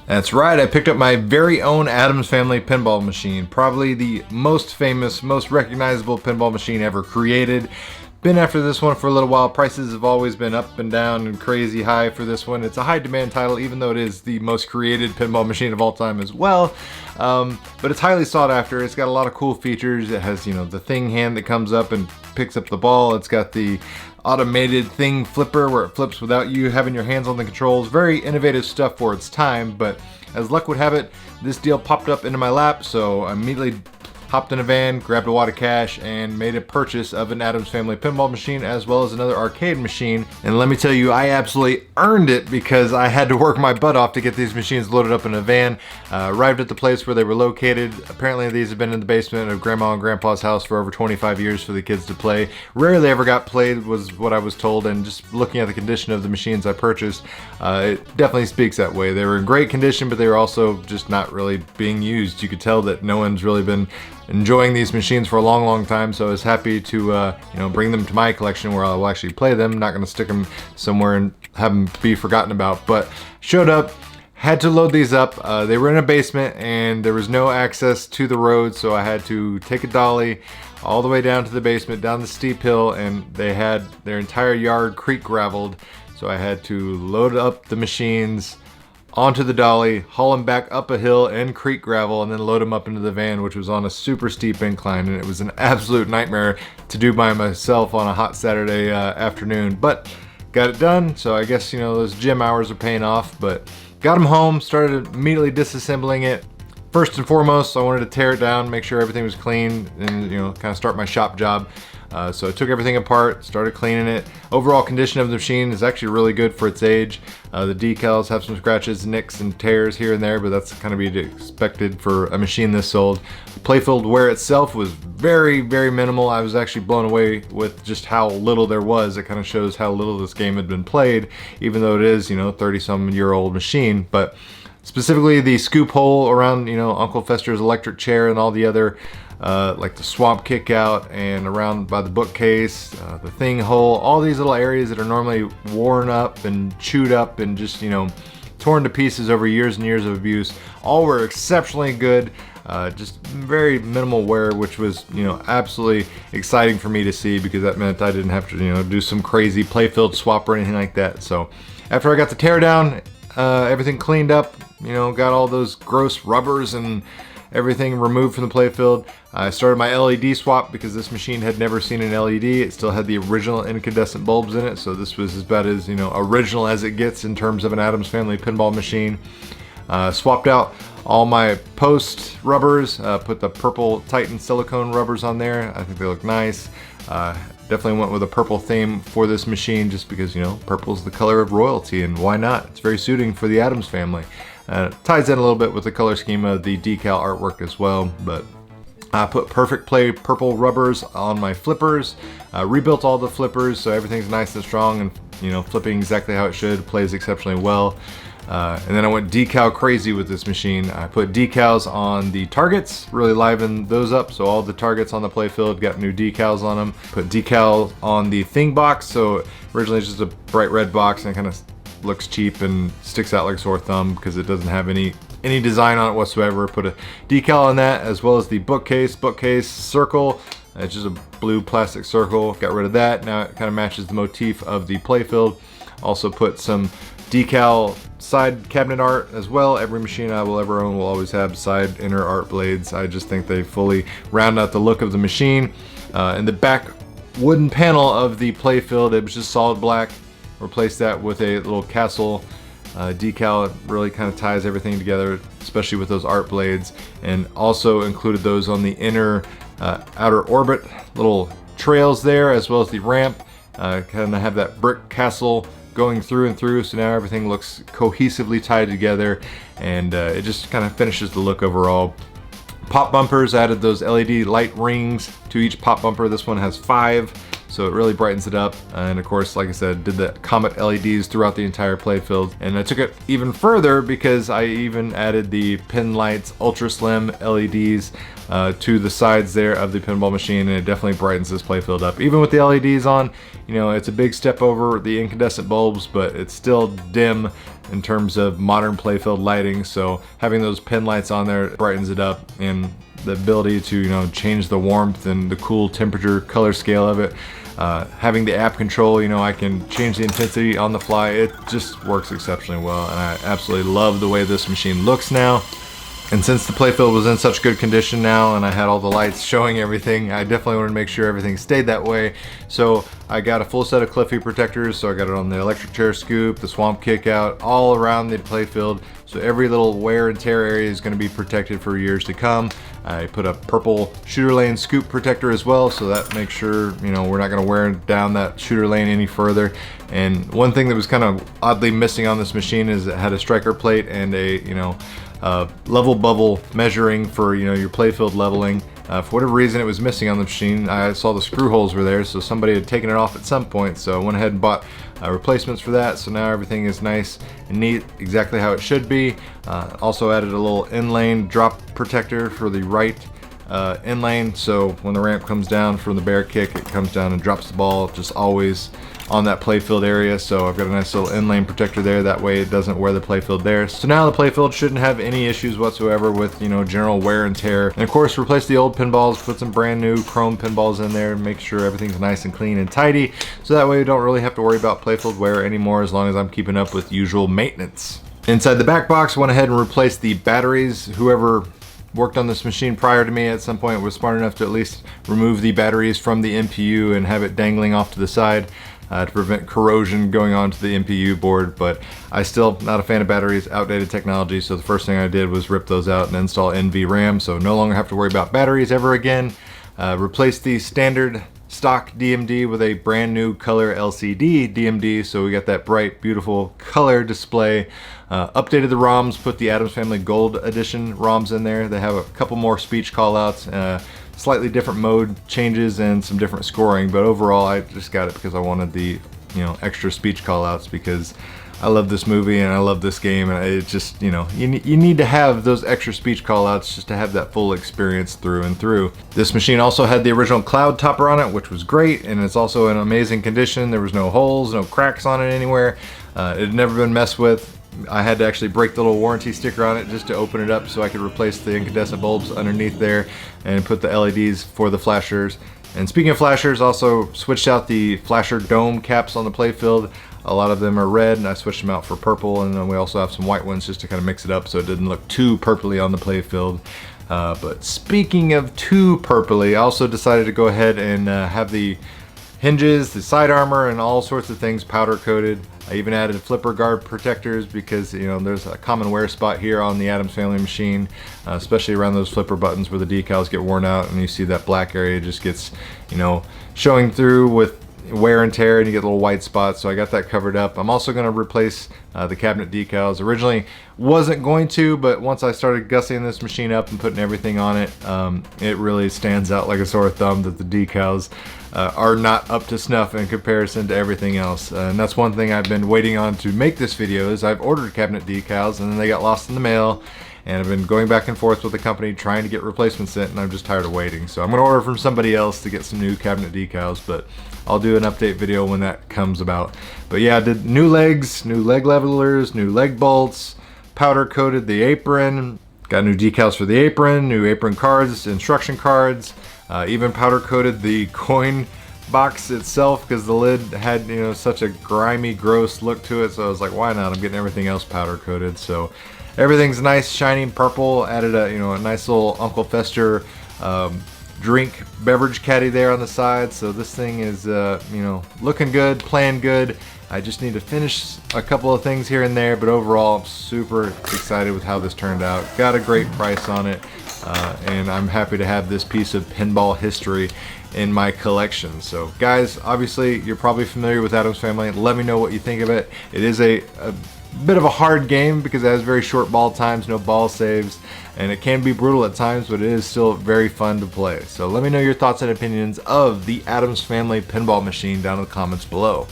That's right, I picked up my very own Addams Family pinball machine. Probably the most famous, most recognizable pinball machine ever created. Been after this one for a little while. Prices have always been up and down and crazy high for this one. It's a high demand title, even though it is the most created pinball machine of all time as well. But it's highly sought after. It's got a lot of cool features. It has, you know, the thing hand that comes up and picks up the ball. It's got the automated thing flipper where it flips without you having your hands on the controls. Very innovative stuff for its time, but as luck would have it, this deal popped up into my lap, so I immediately hopped in a van, grabbed a wad of cash, and made a purchase of an Addams Family pinball machine as well as another arcade machine. And let me tell you, I absolutely earned it because I had to work my butt off to get these machines loaded up in a van. Arrived at the place where they were located. Apparently these have been in the basement of Grandma and Grandpa's house for over 25 years for the kids to play. Rarely ever got played was what I was told, and just looking at the condition of the machines I purchased, it definitely speaks that way. They were in great condition, but they were also just not really being used. You could tell that no one's really been enjoying these machines for a long time, so I was happy to you know, bring them to my collection where I'll actually play them. Not going to stick them somewhere and have them be forgotten about, but showed up, had to load these up. They were in a basement and there was no access to the road, so I had to take a dolly all the way down to the basement, down the steep hill, and they had their entire yard creek graveled, so I had to load up the machines onto the dolly, haul them back up a hill and creek gravel, and then load them up into the van, which was on a super steep incline, and it was an absolute nightmare to do by myself on a hot Saturday afternoon, but got it done. So I guess, you know, those gym hours are paying off. But got them home, started immediately disassembling it. First and foremost, I wanted to tear it down, make sure everything was clean, and, you know, kind of start my shop job. So I took everything apart, started cleaning it. Overall condition of the machine is actually really good for its age. The decals have some scratches, nicks, and tears here and there, but that's kind of be expected for a machine this old. The Playfield wear itself was very minimal. I was actually blown away with just how little there was. It kind of shows how little this game had been played, even though it is, you know, 30-some-year-old machine. But specifically the scoop hole around, you know, Uncle Fester's electric chair and all the other like the swamp kick out, and around by the bookcase, the thing hole, all these little areas that are normally worn up and chewed up and just, you know, torn to pieces over years and years of abuse, all were exceptionally good. Just very minimal wear, which was, you know, absolutely exciting for me to see, because that meant I didn't have to, you know, do some crazy Playfield swap or anything like that. So after I got the tear down, everything cleaned up, you know, got all those gross rubbers and everything removed from the Playfield. I started my LED swap because this machine had never seen an LED. It still had the original incandescent bulbs in it, so this was about as, you know, original as it gets in terms of an Addams Family pinball machine. Swapped out all my post rubbers, put the purple Titan silicone rubbers on there. I think they look nice. Definitely went with a purple theme for this machine just because, you know, purple's the color of royalty, and why not? It's very suiting for the Addams Family. Ties in a little bit with the color scheme of the decal artwork as well, but I put Perfect Play purple rubbers on my flippers, rebuilt all the flippers so everything's nice and strong and, you know, flipping exactly how it should, plays exceptionally well. And then I went decal crazy with this machine. I put decals on the targets, really livened those up, so all the targets on the Playfield got new decals on them. Put decal on the thing box, so originally it's just a bright red box and it kind of looks cheap and sticks out like a sore thumb because it doesn't have any design on it whatsoever. Put a decal on that, as well as the bookcase circle. It's just a blue plastic circle. Got rid of that. Now it kind of matches the motif of the Playfield. Also put some decal side cabinet art as well. Every machine I will ever own will always have side inner art blades. I just think they fully round out the look of the machine. In the back wooden panel of the Playfield, it was just solid black. Replaced that with a little castle decal. It really kind of ties everything together, especially with those art blades, and also included those on the inner outer orbit little trails there, as well as the ramp. Kind of have that brick castle going through and through, so now everything looks cohesively tied together, and it just kind of finishes the look overall. Pop bumpers, added those LED light rings to each pop bumper. This one has 5, so it really brightens it up. And of course, like I said, did the Comet LEDs throughout the entire playfield. And I took it even further because I even added the Pinlights Ultra Slim LEDs to the sides there of the pinball machine, and it definitely brightens this playfield up. Even with the LEDs on, you know, it's a big step over the incandescent bulbs, but it's still dim in terms of modern playfield lighting. So having those pin lights on there brightens it up, and the ability to, you know, change the warmth and the cool temperature color scale of it. Having the app control, you know, I can change the intensity on the fly. It just works exceptionally well, and I absolutely love the way this machine looks now. And since the playfield was in such good condition now, and I had all the lights showing everything, I definitely wanted to make sure everything stayed that way. So I got a full set of Cliffy Protectors. So I got it on the electric chair scoop, the swamp kick out, all around the playfield. So every little wear and tear area is going to be protected for years to come. I put a purple shooter lane scoop protector as well, so that makes sure, you know, we're not going to wear down that shooter lane any further. And one thing that was kind of oddly missing on this machine is it had a striker plate and a, you know, level bubble measuring for, you know, your playfield leveling. For whatever reason, it was missing on the machine. I saw the screw holes were there, so somebody had taken it off at some point. So I went ahead and bought replacements for that. So now everything is nice and neat, exactly how it should be. Also added a little in-lane drop protector for the right in-lane. So when the ramp comes down from the bear kick, it comes down and drops the ball just always on that playfield area. So I've got a nice little in-lane protector there, that way it doesn't wear the playfield there. So now the playfield shouldn't have any issues whatsoever with, you know, general wear and tear. And of course, replace the old pinballs, put some brand new chrome pinballs in there, make sure everything's nice and clean and tidy, so that way we don't really have to worry about playfield wear anymore, as long as I'm keeping up with usual maintenance. Inside the back box, went ahead and replaced the batteries. Whoever worked on this machine prior to me at some point was smart enough to at least remove the batteries from the MPU and have it dangling off to the side to prevent corrosion going onto the MPU board. But I still not a fan of batteries, outdated technology, so the first thing I did was rip those out and install NVRAM, so no longer have to worry about batteries ever again. Replace the standard stock DMD with a brand new color LCD DMD, so we got that bright, beautiful color display. Updated the ROMs, put the Addams Family Gold Edition ROMs in there. They have a couple more speech callouts, slightly different mode changes, and some different scoring. But overall, I just got it because I wanted the, you know, extra speech callouts, because I love this movie and I love this game, and it just, you know, you need to have those extra speech callouts just to have that full experience through and through. This machine also had the original cloud topper on it, which was great, and it's also in amazing condition. There was no holes, no cracks on it anywhere. It had never been messed with. I had to actually break the little warranty sticker on it just to open it up so I could replace the incandescent bulbs underneath there and put the LEDs for the flashers. And speaking of flashers, also switched out the flasher dome caps on the playfield. A lot of them are red, and I switched them out for purple, and then we also have some white ones just to kind of mix it up so it didn't look too purpley on the playfield. But speaking of too purpley, I also decided to go ahead and have the hinges, the side armor, and all sorts of things powder coated. I even added flipper guard protectors because, you know, there's a common wear spot here on the Addams Family machine, especially around those flipper buttons where the decals get worn out and you see that black area just gets, you know, showing through with wear and tear, and you get little white spots. So I got that covered up. I'm also going to replace the cabinet decals. Originally wasn't going to, but once I started gussying this machine up and putting everything on it, it really stands out like a sore thumb that the decals are not up to snuff in comparison to everything else. And that's one thing I've been waiting on to make this video, is I've ordered cabinet decals and then they got lost in the mail, and I've been going back and forth with the company trying to get replacements sent, and I'm just tired of waiting. So I'm going to order from somebody else to get some new cabinet decals, but I'll do an update video when that comes about. But yeah, I did new legs, new leg levelers, new leg bolts, powder coated the apron, got new decals for the apron, new apron cards, instruction cards, even powder coated the coin box itself because the lid had, you know, such a grimy, gross look to it. So I was like, why not? I'm getting everything else powder coated. So everything's nice, shiny purple. Added a, you know, a nice little Uncle Fester drink beverage caddy there on the side. So this thing is, you know, looking good, playing good. I just need to finish a couple of things here and there, but overall I'm super excited with how this turned out. Got a great price on it, and I'm happy to have this piece of pinball history in my collection. So guys, obviously you're probably familiar with Addams Family. Let me know what you think of it. It is a bit of a hard game because it has very short ball times, no ball saves, and it can be brutal at times, but it is still very fun to play. So let me know your thoughts and opinions of the Addams Family pinball machine down in the comments below.